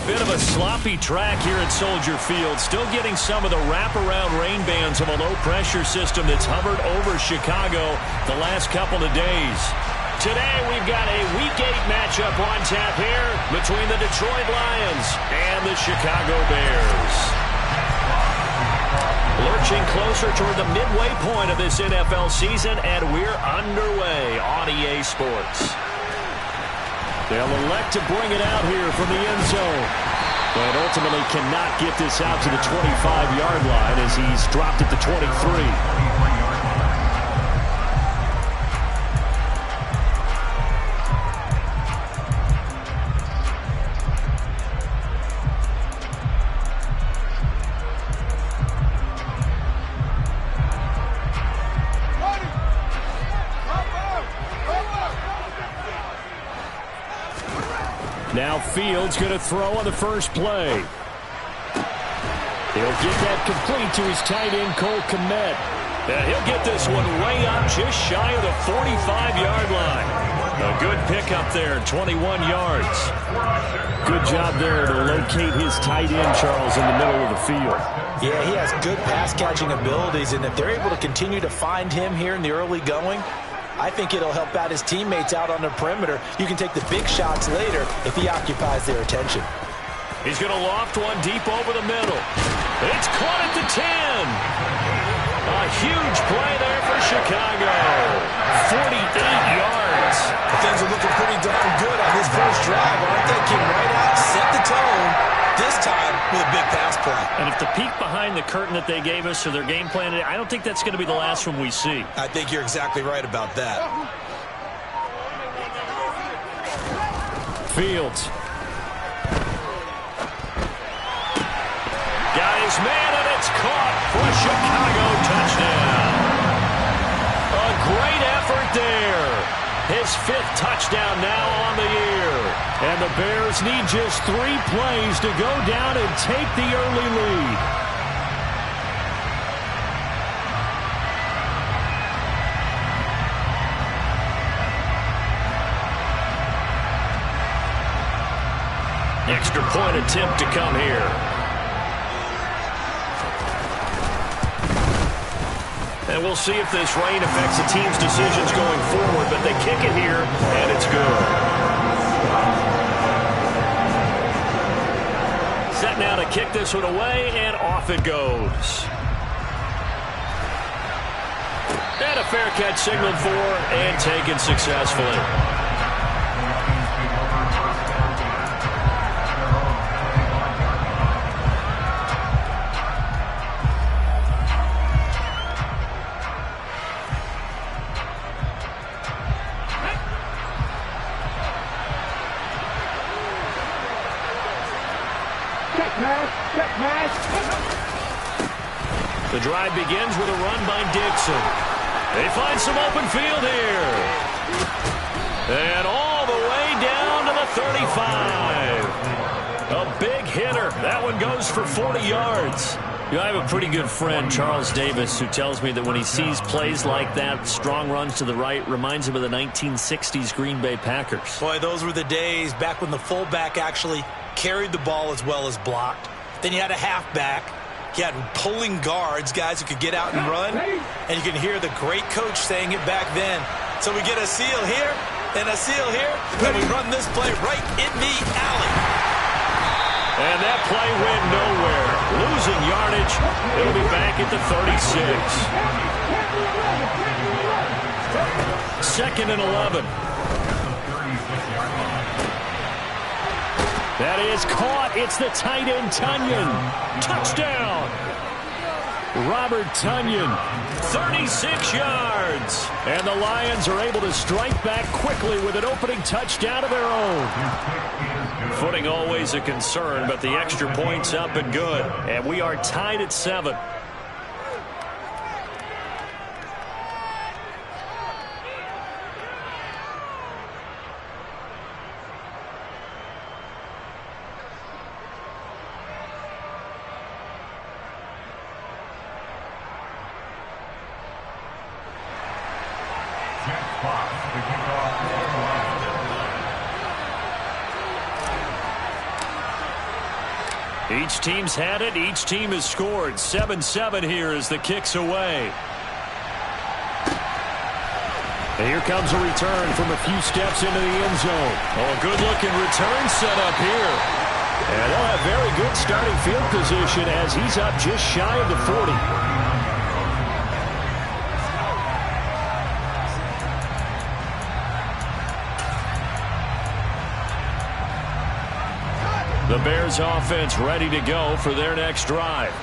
Bit of a sloppy track here at Soldier Field. Still getting some of the wraparound rain bands of a low-pressure system that's hovered over Chicago the last couple of days. Today we've got a Week 8 matchup on tap here between the Detroit Lions and the Chicago Bears. Lurching closer toward the midway point of this NFL season, and we're underway on EA Sports. They'll elect to bring it out here from the end zone, but ultimately cannot get this out to the 25-yard line as he's dropped at the 23. Now Fields going to throw on the first play. He'll get that complete to his tight end, Cole Kmet. And he'll get this one way up just shy of the 45-yard line. A good pickup there, 21 yards. Good job there to locate his tight end, Charles, in the middle of the field. Yeah, he has good pass-catching abilities, and if they're able to continue to find him here in the early going, I think it'll help out his teammates out on the perimeter. You can take the big shots later if he occupies their attention. He's going to loft one deep over the middle. It's caught at the 10. A huge play there for Chicago. 48 yards. Things are looking pretty darn good on this first drive, aren't they? Came right out, set the tone, this time with a big pass play. And if the peek behind the curtain that they gave us or their game plan, I don't think that's going to be the last one we see. I think you're exactly right about that. Fields. Got his man, and it's caught for a Chicago touchdown. A great effort there. His 5th touchdown now on the year. And the Bears need just 3 plays to go down and take the early lead. Extra point attempt to come here. And we'll see if this rain affects the team's decisions going forward, but they kick it here, and it's good. Set now to kick this one away, and off it goes. And a fair catch signaled for and taken successfully. The drive begins with a run by Dixon. They find some open field here. And all the way down to the 35. A big hitter. That one goes for 40 yards. You know, I have a pretty good friend, Charles Davis, who tells me that when he sees plays like that, strong runs to the right, reminds him of the 1960s Green Bay Packers. Boy, those were the days back when the fullback actually carried the ball as well as blocked. Then you had a halfback. You had pulling guards, guys who could get out and run. And you can hear the great coach saying it back then. So we get a seal here and a seal here. And we run this play right in the alley. And that play went nowhere. Losing yardage. It'll be back at the 36. 2nd and 11. That is caught. It's the tight end, Tonyan. Touchdown. Robert Tonyan, 36 yards. And the Lions are able to strike back quickly with an opening touchdown of their own. Footing always a concern, but the extra point's up and good. And we are tied at 7. Each team's had it. Each team has scored. 7-7 here as the kick's away. And here comes a return from a few steps into the end zone. Oh, a good-looking return set up here. And they'll have very good starting field position as he's up just shy of the 40. The Bears offense ready to go for their next drive.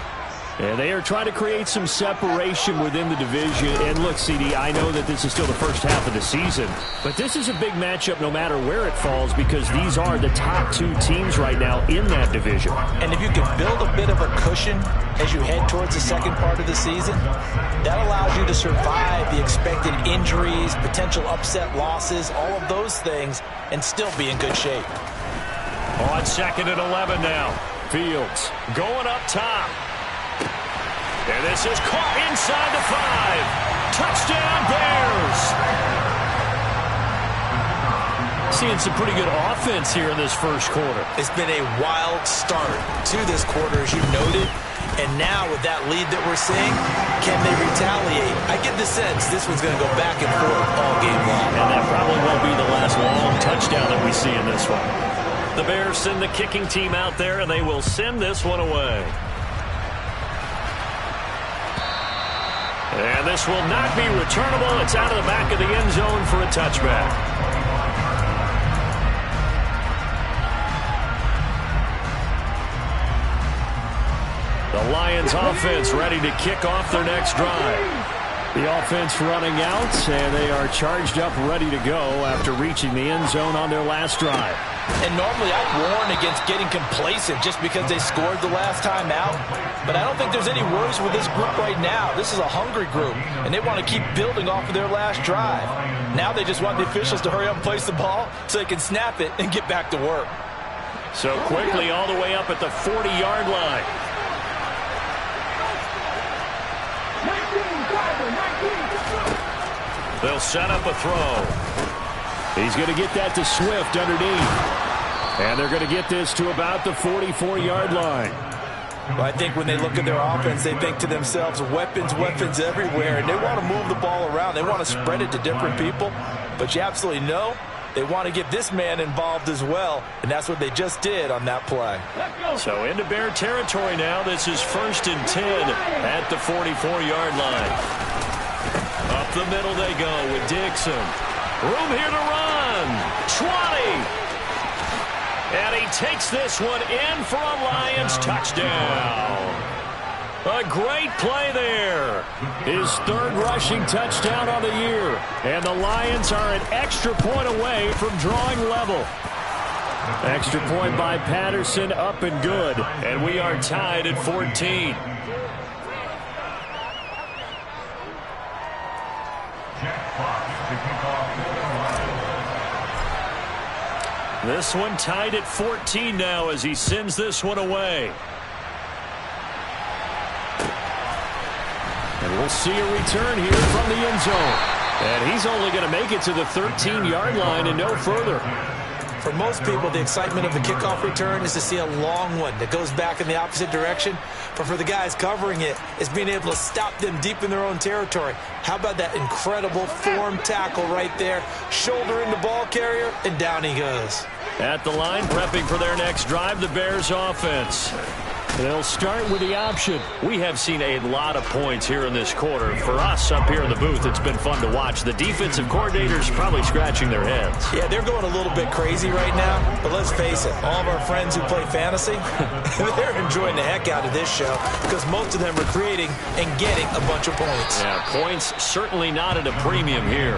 And they are trying to create some separation within the division. And look, CD, I know that this is still the first half of the season, but this is a big matchup no matter where it falls because these are the top two teams right now in that division. And if you can build a bit of a cushion as you head towards the second part of the season, that allows you to survive the expected injuries, potential upset losses, all of those things, and still be in good shape. On 2nd and 11 now. Fields going up top. And this is caught inside the 5. Touchdown, Bears. Seeing some pretty good offense here in this first quarter. It's been a wild start to this quarter, as you noted. And now with that lead that we're seeing, can they retaliate? I get the sense this one's going to go back and forth all game long. And that probably won't be the last long touchdown that we see in this one. The Bears send the kicking team out there, and they will send this one away. And this will not be returnable. It's out of the back of the end zone for a touchback. The Lions offense ready to kick off their next drive. The offense running out, and they are charged up, ready to go after reaching the end zone on their last drive. And normally I'd warn against getting complacent just because they scored the last time out. But I don't think there's any worries with this group right now. This is a hungry group, and they want to keep building off of their last drive. Now they just want the officials to hurry up and place the ball so they can snap it and get back to work. So quickly all the way up at the 40-yard line. They'll set up a throw. He's going to get that to Swift underneath. And they're going to get this to about the 44-yard line. Well, I think when they look at their offense, they think to themselves, weapons, weapons everywhere. And they want to move the ball around. They want to spread it to different people. But you absolutely know they want to get this man involved as well. And that's what they just did on that play. So into Bear territory now. This is 1st and 10 at the 44-yard line. Up the middle they go with Dixon. Room here to run. 20. And he takes this one in for a Lions touchdown. A great play there. His 3rd rushing touchdown on the year. And the Lions are an extra point away from drawing level. Extra point by Patterson, up and good. And we are tied at 14. This one tied at 14 now as he sends this one away. And we'll see a return here from the end zone. And he's only going to make it to the 13-yard line and no further. For most people, the excitement of the kickoff return is to see a long one that goes back in the opposite direction. But for the guys covering it, it's being able to stop them deep in their own territory. How about that incredible form tackle right there? Shoulder in the ball carrier, and down he goes. At the line, prepping for their next drive, the Bears offense. They'll start with the option. We have seen a lot of points here in this quarter. For us up here in the booth, it's been fun to watch. The defensive coordinators probably scratching their heads. Yeah, they're going a little bit crazy right now. But let's face it, all of our friends who play fantasy, they're enjoying the heck out of this show because most of them are creating and getting a bunch of points. Yeah, points certainly not at a premium here.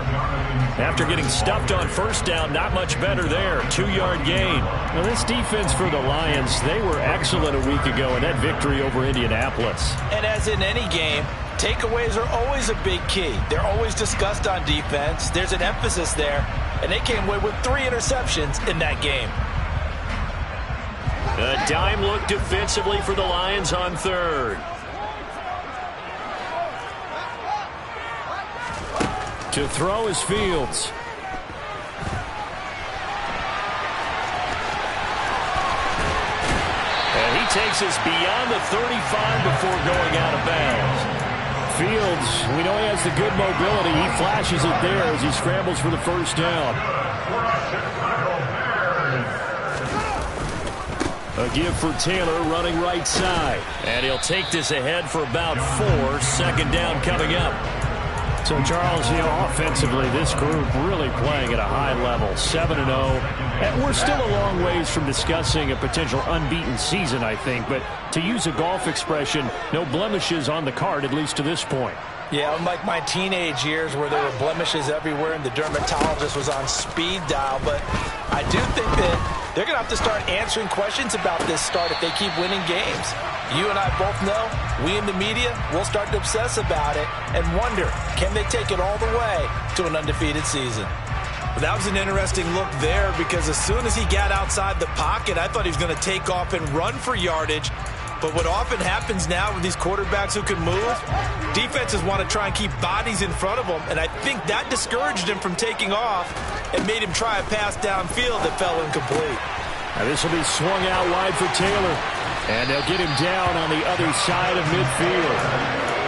After getting stuffed on 1st down, not much better there. 2-yard gain. Now, this defense for the Lions, they were excellent a week ago in that victory over Indianapolis. And as in any game, takeaways are always a big key. They're always discussed on defense. There's an emphasis there, and they came away with 3 interceptions in that game. A dime look defensively for the Lions on 3rd. To throw is Fields. And he takes takes us beyond the 35 before going out of bounds. Fields, we know he has the good mobility. He flashes it there as he scrambles for the first down. A give for Taylor running right side. And he'll take this ahead for about 4. Second down coming up. So, Charles, offensively, this group really playing at a high level, 7-0. And we're still a long ways from discussing a potential unbeaten season, I think. But to use a golf expression, no blemishes on the card, at least to this point. Yeah, unlike my teenage years where there were blemishes everywhere and the dermatologist was on speed dial. But I do think that they're going to have to start answering questions about this start if they keep winning games. You and I both know, we in the media, will start to obsess about it and wonder, can they take it all the way to an undefeated season? Well, that was an interesting look there because as soon as he got outside the pocket, I thought he was going to take off and run for yardage. But what often happens now with these quarterbacks who can move, defenses want to try and keep bodies in front of them, and I think that discouraged him from taking off and made him try a pass downfield that fell incomplete. Now this will be swung out wide for Taylor, and they'll get him down on the other side of midfield.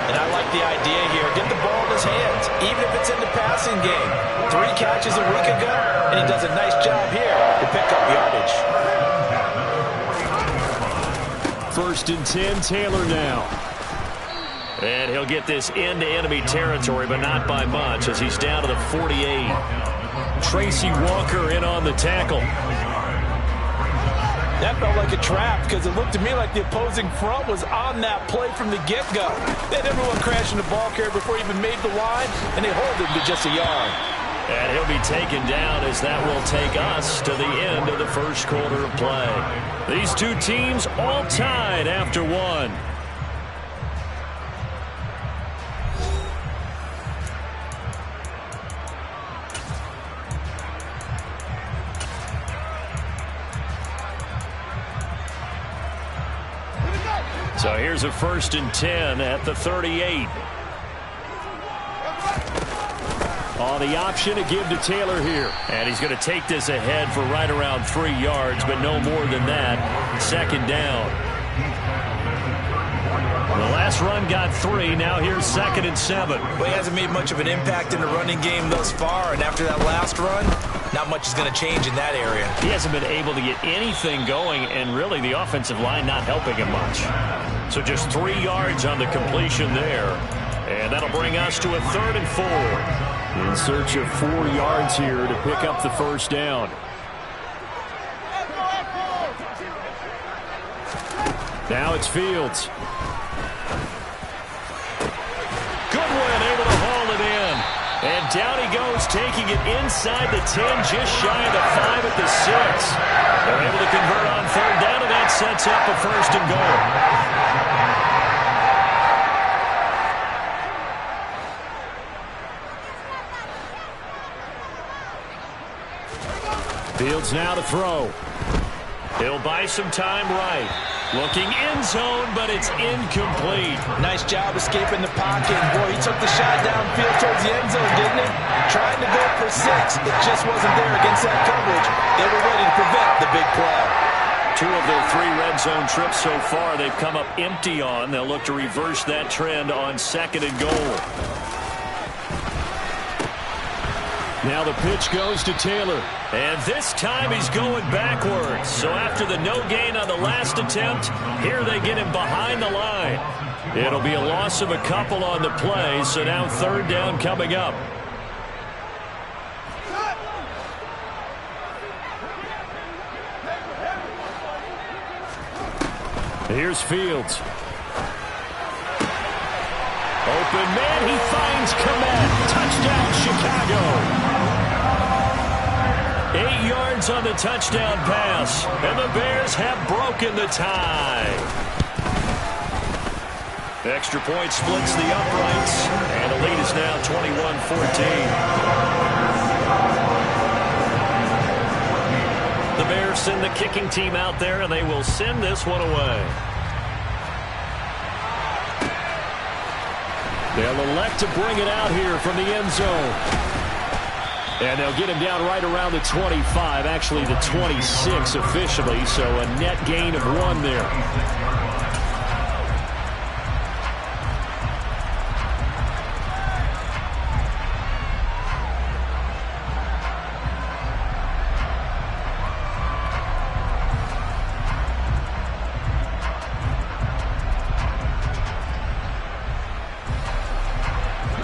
And I like the idea here. Get the ball in his hands, even if it's in the passing game. 3 catches a week ago, and he does a nice job here to pick up yardage. 1st and 10, Taylor now. And he'll get this into enemy territory, but not by much as he's down to the 48. Tracy Walker in on the tackle. That felt like a trap because it looked to me like the opposing front was on that play from the get-go. They had everyone crashing the ball carrier before he even made the line, and they hold him to just a yard. And he'll be taken down as that will take us to the end of the first quarter of play. These two teams all tied after 1. So here's a 1st and 10 at the 38. On the option to give to Taylor here. And he's going to take this ahead for right around 3 yards, but no more than that. 2nd down. The last run got 3. Now here's 2nd and 7. Well, he hasn't made much of an impact in the running game thus far, and after that last run, not much is going to change in that area. He hasn't been able to get anything going, and really the offensive line not helping him much. So just 3 yards on the completion there. And that'll bring us to a 3rd and 4. In search of 4 yards here to pick up the first down. Now it's Fields. Goodwin able to haul it in. And down he goes, taking it inside the 10, just shy of the 5 at the 6. They're able to convert on 3rd down, and that sets up a 1st and goal. Fields now to throw. He'll buy some time right. Looking end zone, but it's incomplete. Nice job escaping the pocket. Boy, he took the shot downfield towards the end zone, didn't he? Trying to go for 6. It just wasn't there against that coverage. They were ready to prevent the big play. 2 of their 3 red zone trips so far they've come up empty on. They'll look to reverse that trend on 2nd and goal. Now the pitch goes to Taylor. And this time he's going backwards. So after the no gain on the last attempt, here they get him behind the line. It'll be a loss of a couple on the play, so now 3rd down coming up. Here's Fields. Open man, he finds Komet. Touchdown, Chicago. 8 yards on the touchdown pass, and the Bears have broken the tie. Extra point splits the uprights, and the lead is now 21-14. The Bears send the kicking team out there, and they will send this one away. They'll elect to bring it out here from the end zone. And they'll get him down right around the 25, actually the 26 officially, so a net gain of 1 there.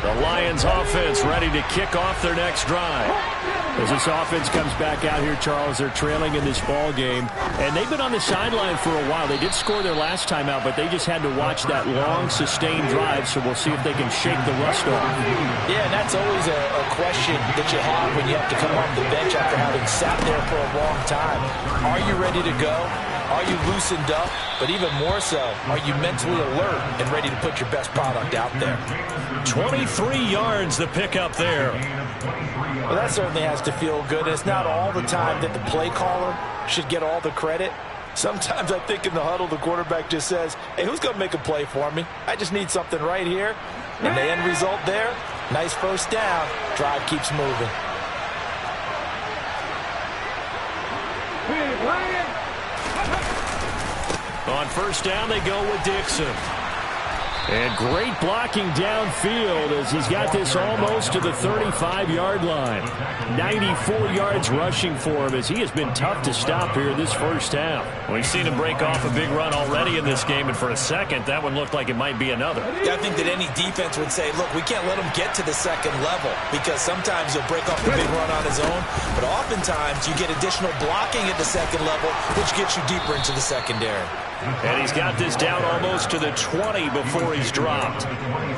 The Lions offense ready to kick off their next drive. As this offense comes back out here, Charles, they're trailing in this ball game. And they've been on the sideline for a while. They did score their last time out, but they just had to watch that long, sustained drive. So we'll see if they can shake the rust off. Yeah, and that's always a question that you have when you have to come off the bench after having sat there for a long time. Are you ready to go? Are you loosened up? But even more so, are you mentally alert and ready to put your best product out there? 23 yards to pick up there. Well, that certainly has to feel good. It's not all the time that the play caller should get all the credit. Sometimes I think in the huddle, the quarterback just says, hey, who's going to make a play for me? I just need something right here. And the end result there, nice first down. Drive keeps moving. On first down, they go with Dixon. And great blocking downfield as he's got this almost to the 35-yard line. 94 yards rushing for him as he has been tough to stop here this first half. We've seen him break off a big run already in this game, and for a second, that one looked like it might be another. Yeah, I think that any defense would say, look, we can't let him get to the second level because sometimes he'll break off a big run on his own, but oftentimes you get additional blocking at the second level, which gets you deeper into the secondary. And he's got this down almost to the 20 before he's dropped.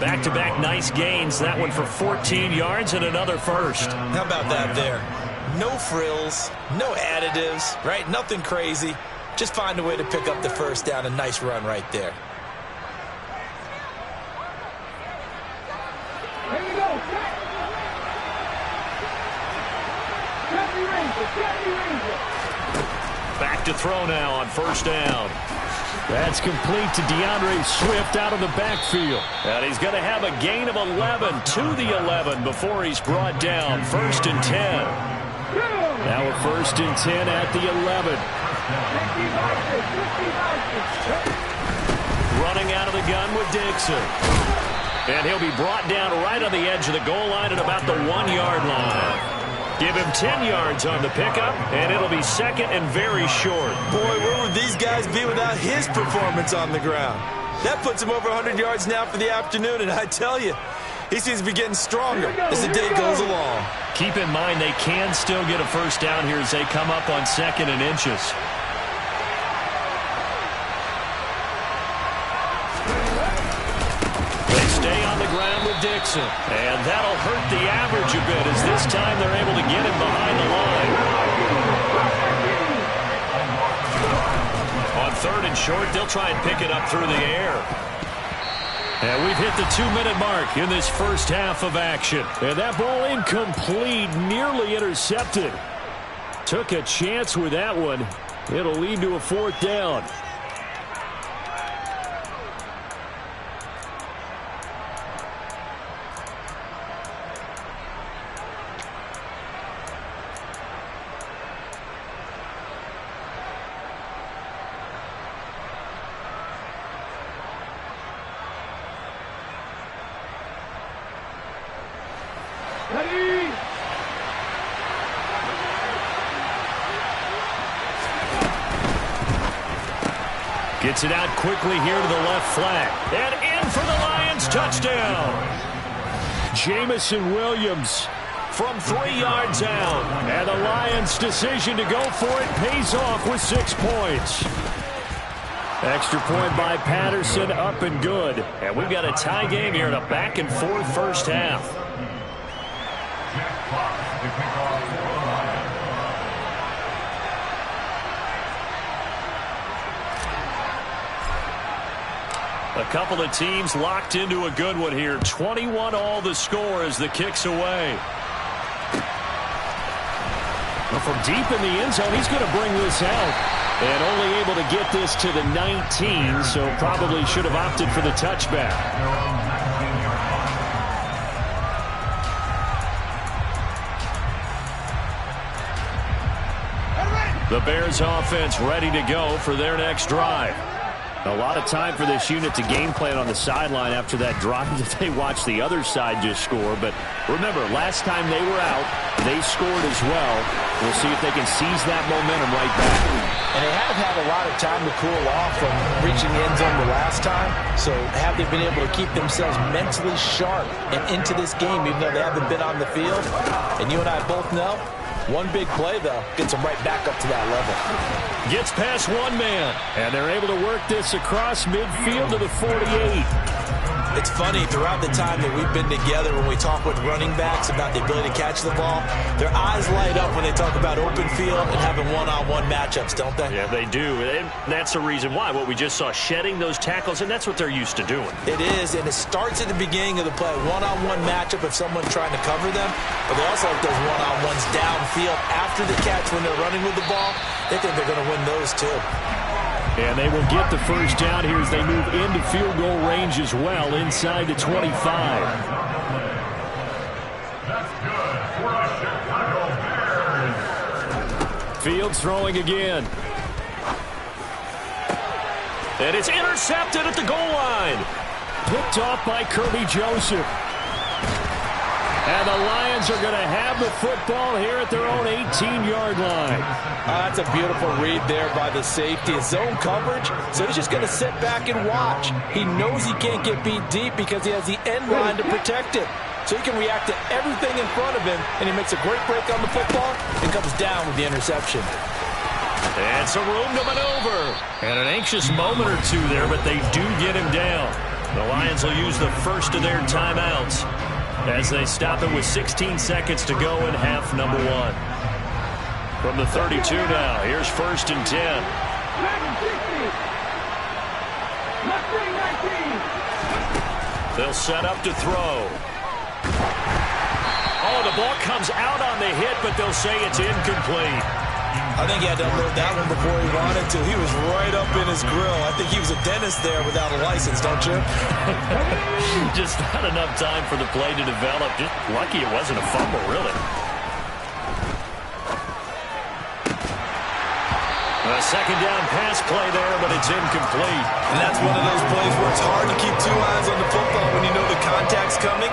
Back-to-back nice gains. That one for 14 yards and another first. How about that there? No frills, no additives, right? Nothing crazy. Just find a way to pick up the first down. A nice run right there. Here you go. Back to throw now on first down. That's complete to DeAndre Swift out of the backfield. And he's going to have a gain of 11 to the 11 before he's brought down. First and 10. Now a first and 10 at the 11. Running out of the gun with Dixon. And he'll be brought down right on the edge of the goal line at about the 1-yard line. Give him 10 yards on the pickup, and it'll be second and very short. Boy, where would these guys be without his performance on the ground? That puts him over 100 yards now for the afternoon, and I tell you, he seems to be getting stronger as the day goes along. Keep in mind they can still get a first down here as they come up on second and inches. They stay on the ground with Dixon, and that'll hurt the average a bit as this time they're able to get him behind the line. On third and short, they'll try and pick it up through the air. And we've hit the 2-minute mark in this first half of action. And that ball incomplete, nearly intercepted. Took a chance with that one. It'll lead to a fourth down. Gets it out quickly here to the left flat. And in for the Lions touchdown. Jamison Williams from 3 yards out. And the Lions' decision to go for it pays off with 6 points. Extra point by Patterson, up and good. And we've got a tie game here in a back-and-forth first half. A couple of teams locked into a good one here. 21 all the score as the kick's away. Well, from deep in the end zone, he's going to bring this out. And only able to get this to the 19, so probably should have opted for the touchback. The Bears offense ready to go for their next drive. A lot of time for this unit to game plan on the sideline after that drive that they watched the other side just score. But remember, last time they were out, they scored as well. We'll see if they can seize that momentum right back. And they have had a lot of time to cool off from reaching the end zone the last time. So have they been able to keep themselves mentally sharp and into this game, even though they haven't been on the field? And you and I both know, one big play, though, gets them right back up to that level. Gets past one man, and they're able to work this across midfield to the 48. It's funny, throughout the time that we've been together, when we talk with running backs about the ability to catch the ball, their eyes light up when they talk about open field and having one-on-one matchups, don't they? Yeah, they do. And that's the reason why. What we just saw, shedding those tackles, and that's what they're used to doing. It is, and it starts at the beginning of the play. One-on-one matchup if someone's trying to cover them, but they also like those one-on-ones downfield after the catch when they're running with the ball. They think they're going to win those, too. And they will get the first down here as they move into field goal range as well, inside the 25. Fields throwing again. And it's intercepted at the goal line. Picked off by Kirby Joseph. And the Lions are going to have the football here at their own 18-yard line. That's a beautiful read there by the safety. It's zone coverage, so he's just going to sit back and watch. He knows he can't get beat deep because he has the end line to protect it. So he can react to everything in front of him, and he makes a great break on the football and comes down with the interception. And some room to maneuver. And an anxious moment or two there, but they do get him down. The Lions will use the first of their timeouts as they stop it with 16 seconds to go in half number one. From the 32 now, here's 1st and 10. They'll set up to throw. Oh, the ball comes out on the hit, but they'll say it's incomplete. I think he had to unload that one before he wanted to. He was right up in his grill. I think he was a dentist there without a license, don't you? Just not enough time for the play to develop. Just lucky it wasn't a fumble, really. A second down pass play there, but it's incomplete. And that's one of those plays where it's hard to keep two eyes on the football when you know the contact's coming,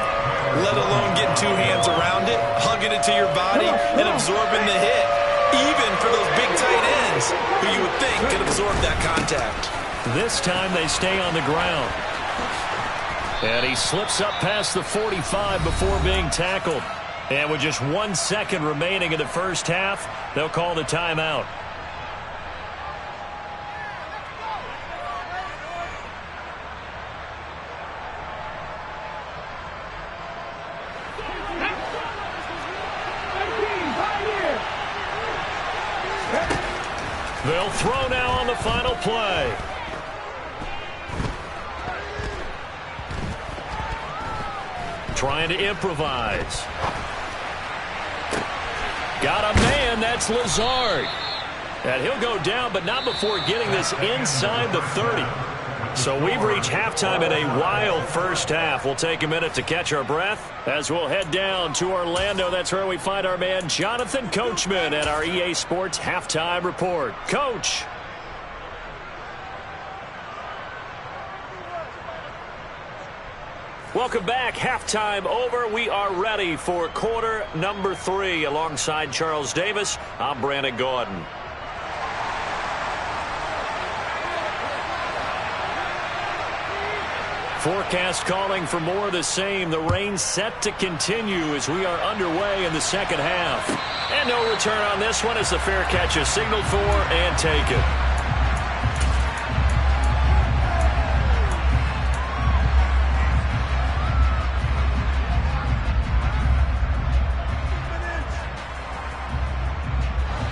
let alone getting two hands around it, hugging it to your body, and absorbing the hit. Even for those big tight ends who you would think could absorb that contact. This time they stay on the ground. And he slips up past the 45 before being tackled. And with just 1 second remaining in the first half, they'll call the timeout. They'll throw now on the final play. Trying to improvise. Got a man, that's Lazard. And he'll go down, but not before getting this inside the 30. So we've reached halftime in a wild first half. We'll take a minute to catch our breath as we'll head down to Orlando. That's where we find our man Jonathan Coachman at our EA Sports Halftime Report. Coach. Welcome back. Halftime over. We are ready for quarter number 3. Alongside Charles Davis, I'm Brandon Gordon. Forecast calling for more of the same. The rain set to continue as we are underway in the second half. And no return on this one as the fair catch is signaled for and taken.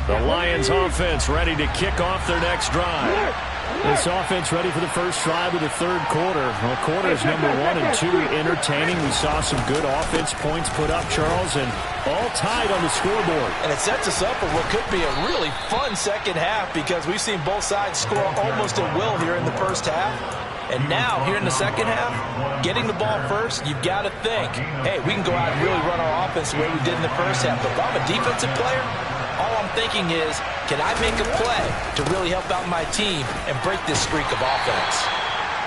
The Lions offense ready to kick off their next drive. This offense ready for the first drive of the third quarter. Well, quarters number 1 and 2 entertaining. We saw some good offense points put up, Charles, and all tied on the scoreboard. And it sets us up for what could be a really fun second half because we've seen both sides score almost at will here in the first half. And now, here in the second half, getting the ball first, you've got to think, hey, we can go out and really run our offense the way we did in the first half. But if I'm a defensive player, all I'm thinking is, can I make a play to really help out my team and break this streak of offense?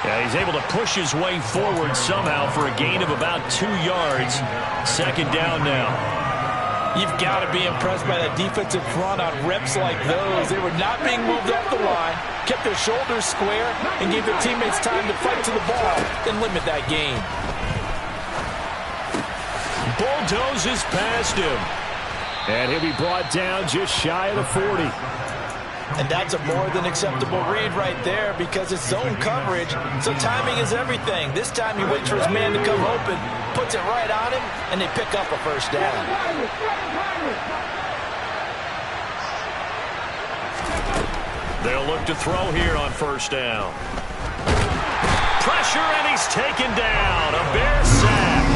Yeah, he's able to push his way forward somehow for a gain of about 2 yards. Second down now. You've got to be impressed by that defensive front on reps like those. They were not being moved off the line, kept their shoulders square, and gave their teammates time to fight to the ball and limit that game. Bulldozes past him. And he'll be brought down just shy of the 40. And that's a more than acceptable read right there because it's zone coverage, so timing is everything. This time he waits for his man to come open, puts it right on him, and they pick up a first down. They'll look to throw here on first down. Pressure, and he's taken down. A Bear sack.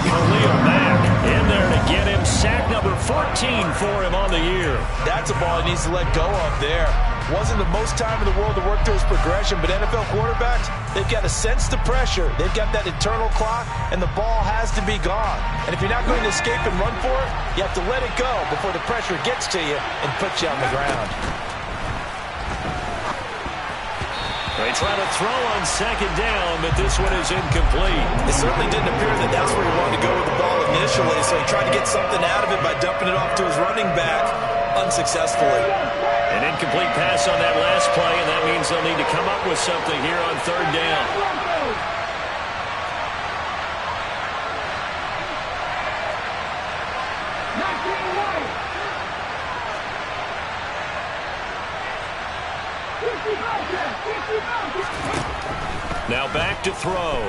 Khalil Mack in there to get him. Sack number 14 for him on the year. That's a ball he needs to let go of there. Wasn't the most time in the world to work through his progression, but NFL quarterbacks, they've got to sense the pressure. They've got that internal clock, and the ball has to be gone. And if you're not going to escape and run for it, you have to let it go before the pressure gets to you and puts you on the ground. They try to throw on second down, but this one is incomplete. It certainly didn't appear that that's where he wanted to go with the ball initially, so he tried to get something out of it by dumping it off to his running back unsuccessfully. An incomplete pass on that last play, and that means they'll need to come up with something here on third down. Now back to throw.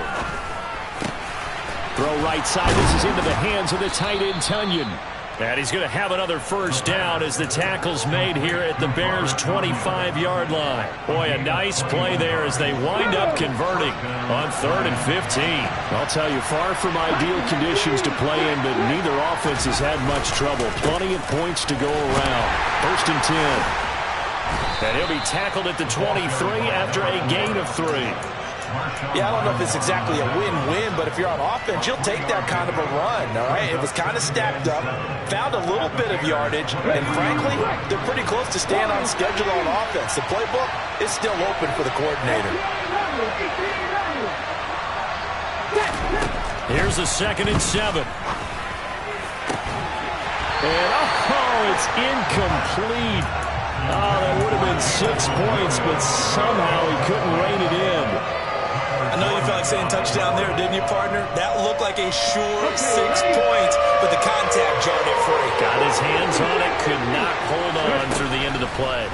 Throw right side. This is into the hands of the tight end, Tunyon. And he's going to have another first down as the tackle's made here at the Bears' 25-yard line. Boy, a nice play there as they wind up converting on 3rd and 15. I'll tell you, far from ideal conditions to play in, but neither offense has had much trouble. Plenty of points to go around. 1st and 10. And he'll be tackled at the 23 after a gain of 3. Yeah, I don't know if it's exactly a win-win, but if you're on offense, you'll take that kind of a run, all right? It was kind of stacked up, found a little bit of yardage, and frankly, they're pretty close to staying on schedule on offense. The playbook is still open for the coordinator. Here's a 2nd and 7. And, it's incomplete. Oh, that would have been 6 points, but somehow he couldn't rein it in. I know you felt like saying touchdown there, didn't you, partner? That looked like a sure 6 points, but the contact jarred it free. Got his hands on it, could not hold on through the end of the play.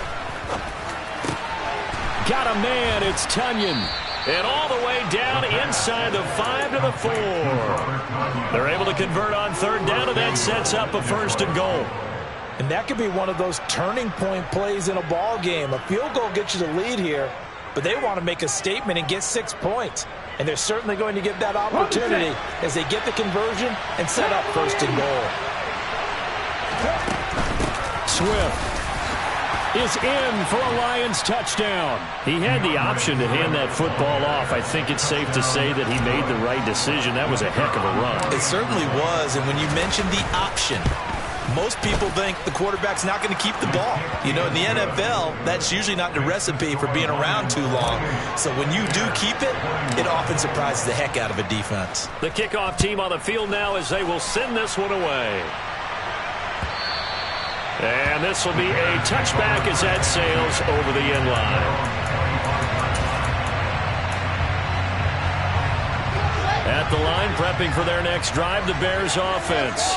Got a man, it's Tunyon. And all the way down inside the 5 to the 4. They're able to convert on third down, and that sets up a 1st and goal. And that could be one of those turning point plays in a ball game. A field goal gets you the lead here, but they want to make a statement and get 6 points. And they're certainly going to get that opportunity as they get the conversion and set up 1st and goal. Swift is in for a Lions touchdown. He had the option to hand that football off. I think it's safe to say that he made the right decision. That was a heck of a run. It certainly was, and when you mentioned the option, most people think the quarterback's not going to keep the ball. You know, in the NFL, that's usually not the recipe for being around too long. So when you do keep it, it often surprises the heck out of a defense. The kickoff team on the field now as they will send this one away. And this will be a touchback as that sails over the end line. At the line, prepping for their next drive, the Bears offense.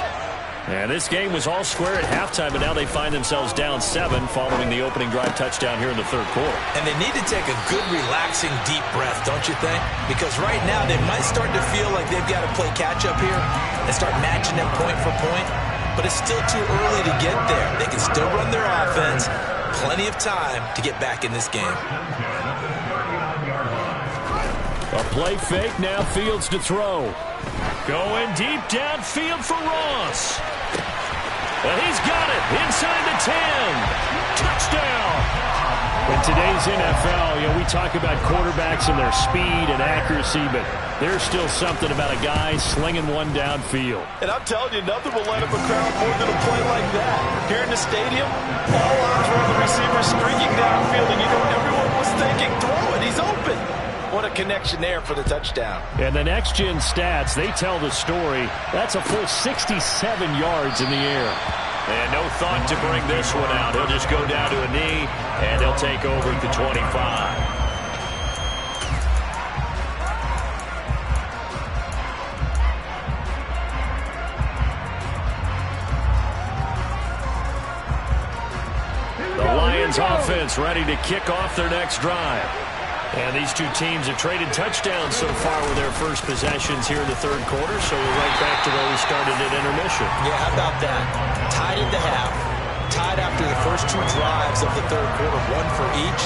And this game was all square at halftime, but now they find themselves down 7 following the opening drive touchdown here in the 3rd quarter. And they need to take a good, relaxing, deep breath, don't you think? Because right now they might start to feel like they've got to play catch-up here and start matching them point for point. But it's still too early to get there. They can still run their offense. Plenty of time to get back in this game. A play fake, now Fields to throw. Going deep downfield for Ross. And he's got it inside the 10. Touchdown. In today's NFL, we talk about quarterbacks and their speed and accuracy, but there's still something about a guy slinging one downfield. And I'm telling you, nothing will light up a crowd more than a play like that. Here in the stadium, all eyes were on the receiver streaking downfield, and everyone was thinking, throw it, he's open. What a connection there for the touchdown. And the next-gen stats, they tell the story. That's a full 67 yards in the air. And no thought to bring this one out. He'll just go down to a knee, and he'll take over at the 25. Offense ready to kick off their next drive. And these two teams have traded touchdowns so far with their first possessions here in the third quarter, so we're right back to where we started at intermission. Yeah, how about that? Tied at the half, tied after the first two drives of the third quarter, one for each.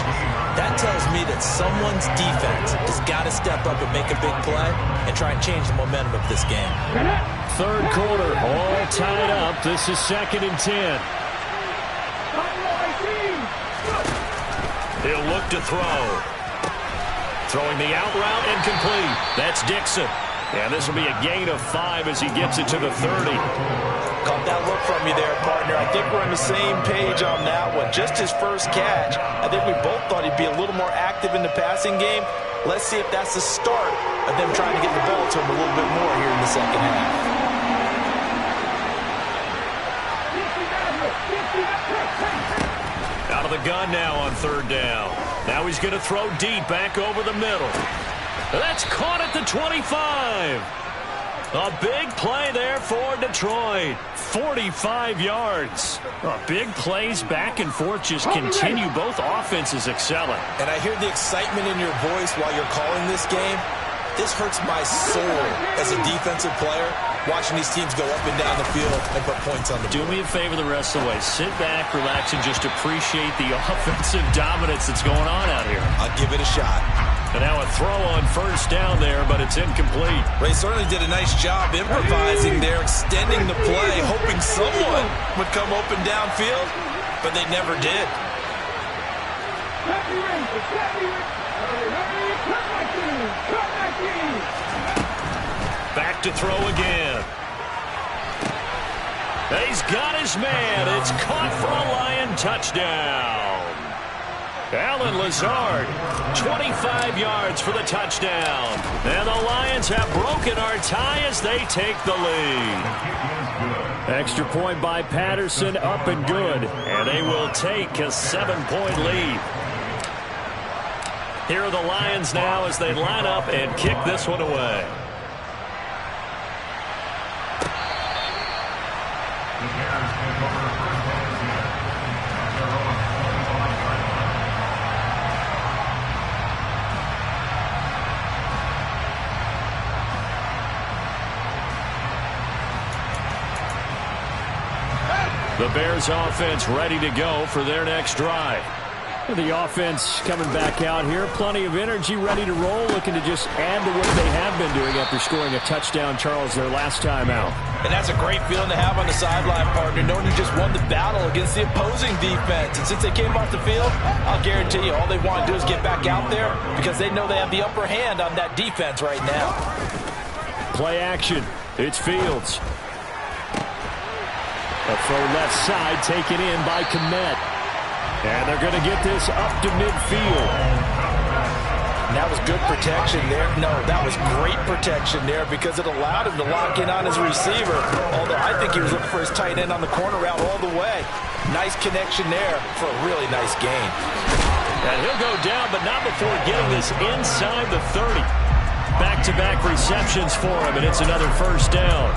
That tells me that someone's defense has got to step up and make a big play and try and change the momentum of this game. Third quarter, all tied up. This is 2nd and 10. He'll look to throw. Throwing the out route and complete. That's Dixon. And this will be a gain of 5 as he gets it to the 30. Caught that look from you there, partner. I think we're on the same page on that one. Just his first catch. I think we both thought he'd be a little more active in the passing game. Let's see if that's the start of them trying to get the ball to him a little bit more here in the second half. Out of the gun now on third down. Now he's going to throw deep back over the middle. That's caught at the 25. A big play there for Detroit. 45 yards. Big plays back and forth just continue. Both offenses excelling. And I hear the excitement in your voice while you're calling this game. This hurts my soul as a defensive player, watching these teams go up and down the field and put points on the board. Do me a favor the rest of the way. Sit back, relax, and just appreciate the offensive dominance that's going on out here. I'll give it a shot. And now a throw on first down there, but it's incomplete. Ray certainly did a nice job improvising there, extending the play, hoping someone would come open downfield, but they never did. Back to throw again. He's got his man. It's caught for a Lion touchdown. Alan Lazard, 25 yards for the touchdown. And the Lions have broken our tie as they take the lead. Extra point by Patterson, up and good. And they will take a 7-point lead. Here are the Lions now as they line up and kick this one away. The Bears offense ready to go for their next drive. The offense coming back out here. Plenty of energy, ready to roll, looking to just add to what they have been doing after scoring a touchdown, Charles, their last time out. And that's a great feeling to have on the sideline, partner, knowing you just won the battle against the opposing defense. And since they came off the field, I'll guarantee you all they want to do is get back out there because they know they have the upper hand on that defense right now. Play action. It's Fields. A throw left side taken in by Kmet. And they're going to get this up to midfield. And that was good protection there. No, that was great protection there because it allowed him to lock in on his receiver. Although I think he was looking for his tight end on the corner route all the way. Nice connection there for a really nice gain. And he'll go down, but not before getting this inside the 30. Back-to-back receptions for him, and it's another first down.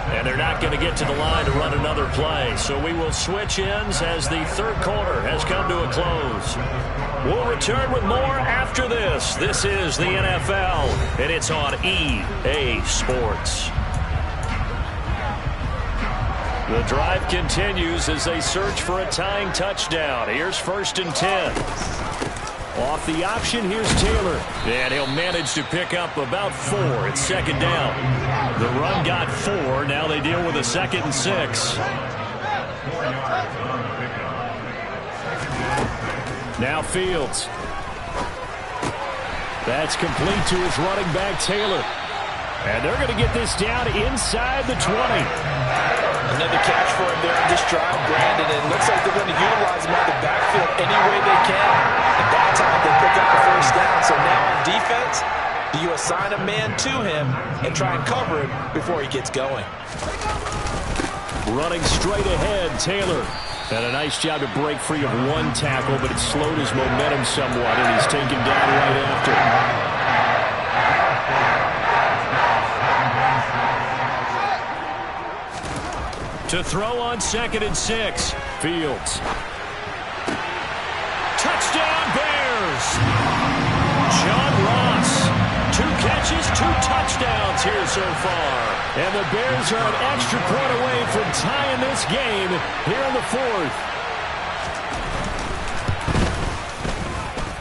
And they're not going to get to the line to run another play. So we will switch ends as the third quarter has come to a close. We'll return with more after this. This is the NFL, and it's on EA Sports. The drive continues as they search for a tying touchdown. Here's 1st and 10. Off the option, here's Taylor. And he'll manage to pick up about 4. It's 2nd down. The run got 4. Now they deal with a 2nd and 6. Now Fields. That's complete to his running back, Taylor. And they're going to get this down inside the 20. Another catch for him there on this drive, Brandon. And it looks like they're going to utilize him out of the backfield any way they can. And that time they pick up the first down. So now on defense, do you assign a man to him and try and cover him before he gets going? Running straight ahead, Taylor. And a nice job to break free of one tackle, but it slowed his momentum somewhat, and he's taken down right after. To throw on 2nd and 6. Fields. Touchdown, Bears! John Ross. 2 catches, 2 touchdowns here so far. And the Bears are an extra point away from tying this game here in the 4th.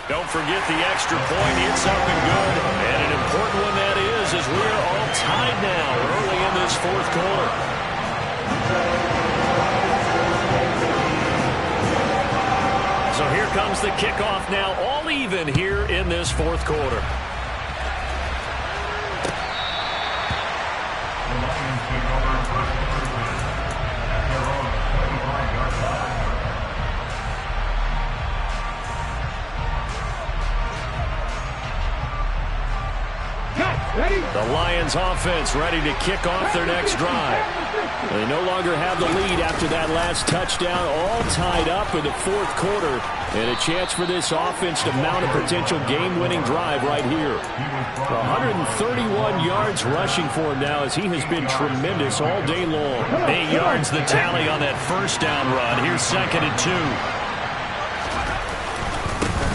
Don't forget the extra point. It's up and good. And an important one that is, as we are all tied now early in this 4th quarter. So here comes the kickoff now, all even here in this 4th quarter. The Lions offense ready to kick off their next drive. They no longer have the lead after that last touchdown, all tied up in the 4th quarter, and a chance for this offense to mount a potential game-winning drive right here. 131 yards rushing for him now, as he has been tremendous all day long. 8 yards the tally on that first down run. Here's 2nd and 2.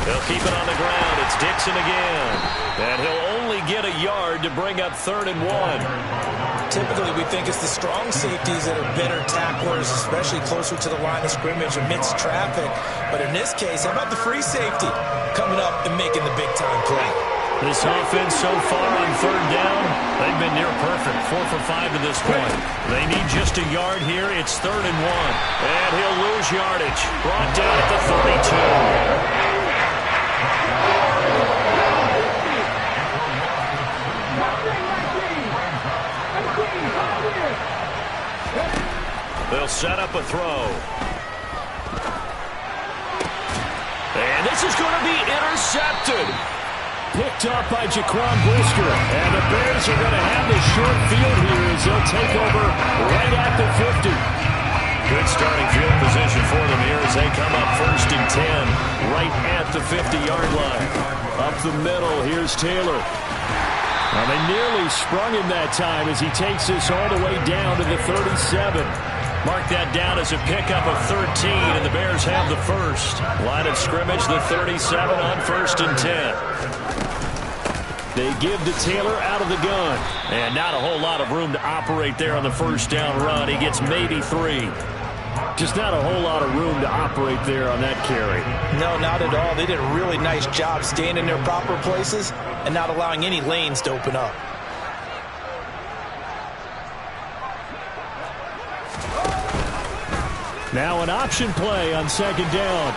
They'll keep it on the ground. It's Dixon again. And he'll only get a yard to bring up 3rd and 1. Typically, we think it's the strong safeties that are better tacklers, especially closer to the line of scrimmage amidst traffic. But in this case, how about the free safety coming up and making the big-time play? This offense so far on 3rd down, they've been near perfect. 4 for 5 to this point. They need just a yard here. It's 3rd and 1. And he'll lose yardage. Brought down at the 32. They'll set up a throw. And this is going to be intercepted. Picked up by Jaquan Brisker. And the Bears are going to have the short field here as they'll take over right at the 50. Good starting field position for them here as they come up 1st and 10, right at the 50-yard line. Up the middle, here's Taylor. Well, they nearly sprung him that time as he takes this all the way down to the 37. Mark that down as a pickup of 13, and the Bears have the first. Line of scrimmage, the 37 on 1st and 10. They give to Taylor out of the gun. And not a whole lot of room to operate there on the first down run. He gets maybe 3. Just not a whole lot of room to operate there on that carry. No, not at all. They did a really nice job staying in their proper places and not allowing any lanes to open up. Now an option play on 2nd down.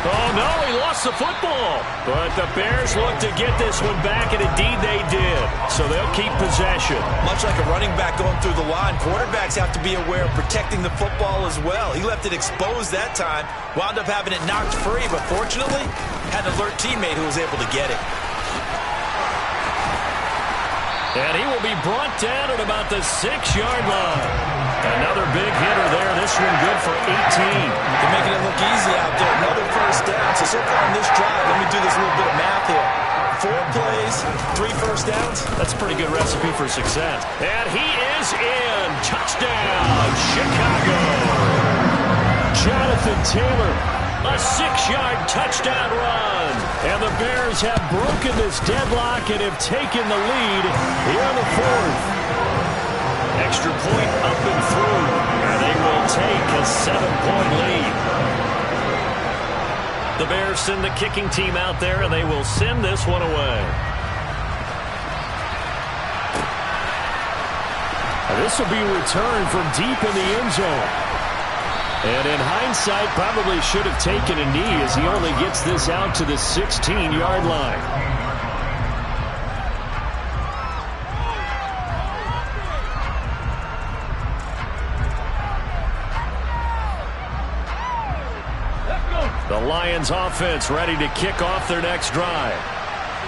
Oh, no, he lost the football. But the Bears look to get this one back, and indeed they did. So they'll keep possession. Much like a running back going through the line, quarterbacks have to be aware of protecting the football as well. He left it exposed that time, wound up having it knocked free, but fortunately, had an alert teammate who was able to get it. And he will be brought down at about the 6-yard line. Another big hitter there. This one good for 18. They're making it look easy out there. Another first down. So far on this drive, let me do this little bit of math here. 4 plays, 3 first downs. That's a pretty good recipe for success. And he is in. Touchdown, Chicago. Jonathan Taylor. A 6-yard touchdown run. And the Bears have broken this deadlock and have taken the lead here in the 4th. Extra point up and through. And they will take a 7-point lead. The Bears send the kicking team out there, and they will send this one away. This will be returned from deep in the end zone. And in hindsight, probably should have taken a knee as he only gets this out to the 16-yard line. Lions offense ready to kick off their next drive.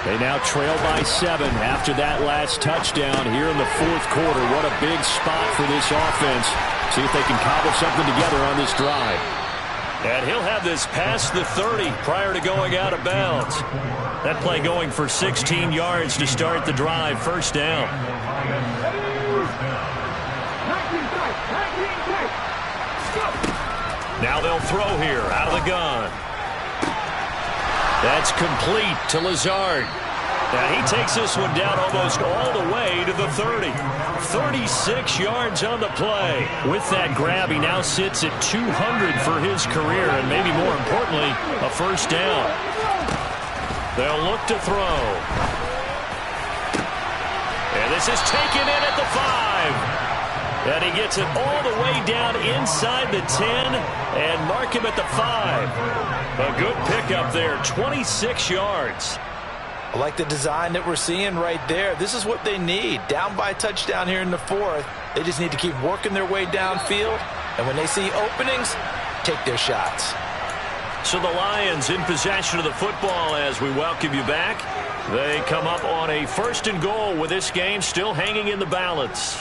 They now trail by 7 after that last touchdown here in the fourth quarter. What a big spot for this offense. See if they can cobble something together on this drive. And he'll have this past the 30 prior to going out of bounds. That play going for 16 yards to start the drive. First down. Now they'll throw here out of the gun. That's complete to Lazard. Now he takes this one down almost all the way to the 30. 36 yards on the play. With that grab, he now sits at 200 for his career, and maybe more importantly, a first down. They'll look to throw. And this is taken in at the 5. And he gets it all the way down inside the 10 and mark him at the 5. A good pickup there, 26 yards. I like the design that we're seeing right there. This is what they need. Down by a touchdown here in the 4th. They just need to keep working their way downfield. And when they see openings, take their shots. So the Lions in possession of the football as we welcome you back. They come up on a 1st and goal with this game still hanging in the balance.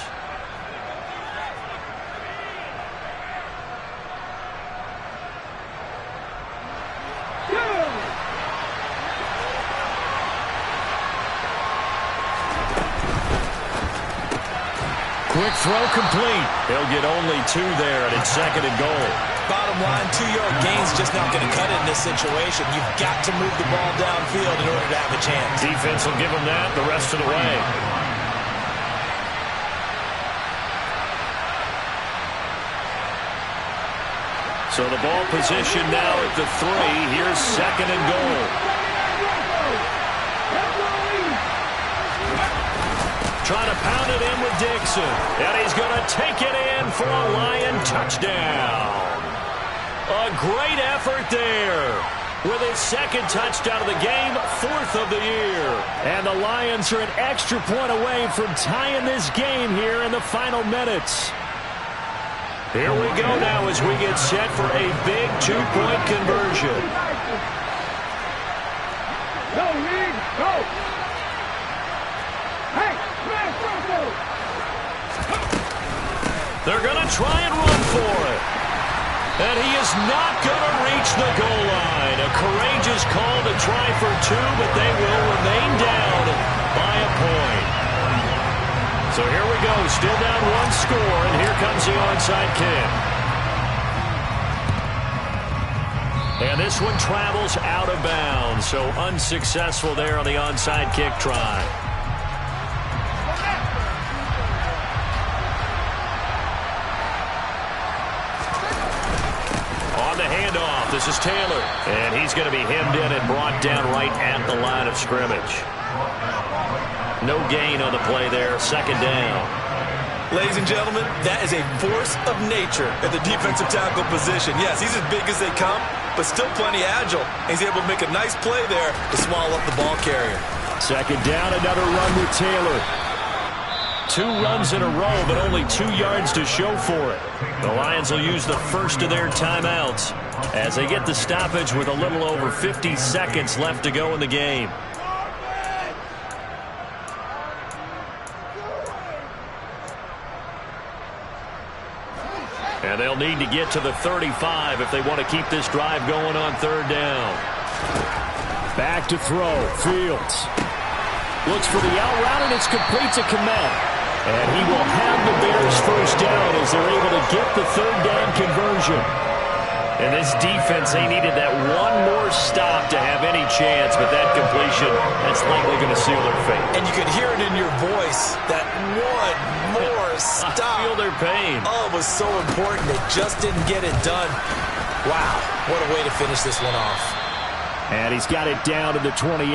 Quick throw complete. They'll get only 2 there, and it's 2nd and goal. Bottom line, 2-yard gain's just not going to cut it in this situation. You've got to move the ball downfield in order to have a chance. Defense will give them that the rest of the way. So the ball position now at the 3. Here's 2nd and goal. Trying to pound it in with Dixon. And he's going to take it in for a Lion touchdown. A great effort there. With his 2nd touchdown of the game, 4th of the year. And the Lions are an extra point away from tying this game here in the final minutes. Here we go now as we get set for a big 2-point conversion. Go, Reed, go! They're going to try and run for it. And he is not going to reach the goal line. A courageous call to try for 2, but they will remain down by a point. So here we go. Still down 1 score, and here comes the onside kick. And this one travels out of bounds, so unsuccessful there on the onside kick try. Handoff. This is Taylor. And he's going to be hemmed in and brought down right at the line of scrimmage. No gain on the play there. 2nd down. Ladies and gentlemen, that is a force of nature at the defensive tackle position. Yes, he's as big as they come, but still plenty agile. He's able to make a nice play there to swallow up the ball carrier. 2nd down, another run with Taylor. 2 runs in a row, but only 2 yards to show for it. The Lions will use the first of their timeouts as they get the stoppage with a little over 50 seconds left to go in the game. And they'll need to get to the 35 if they want to keep this drive going on 3rd down. Back to throw. Fields looks for the out route, and it's complete to Kmet. And he will have the Bears first down as they're able to get the 3rd down conversion. And this defense, they needed that one more stop to have any chance, but that completion, that's likely going to seal their fate. And you could hear it in your voice, that one more stop. I feel their pain. Oh, it was so important. They just didn't get it done. Wow, what a way to finish this one off. And he's got it down to the 28.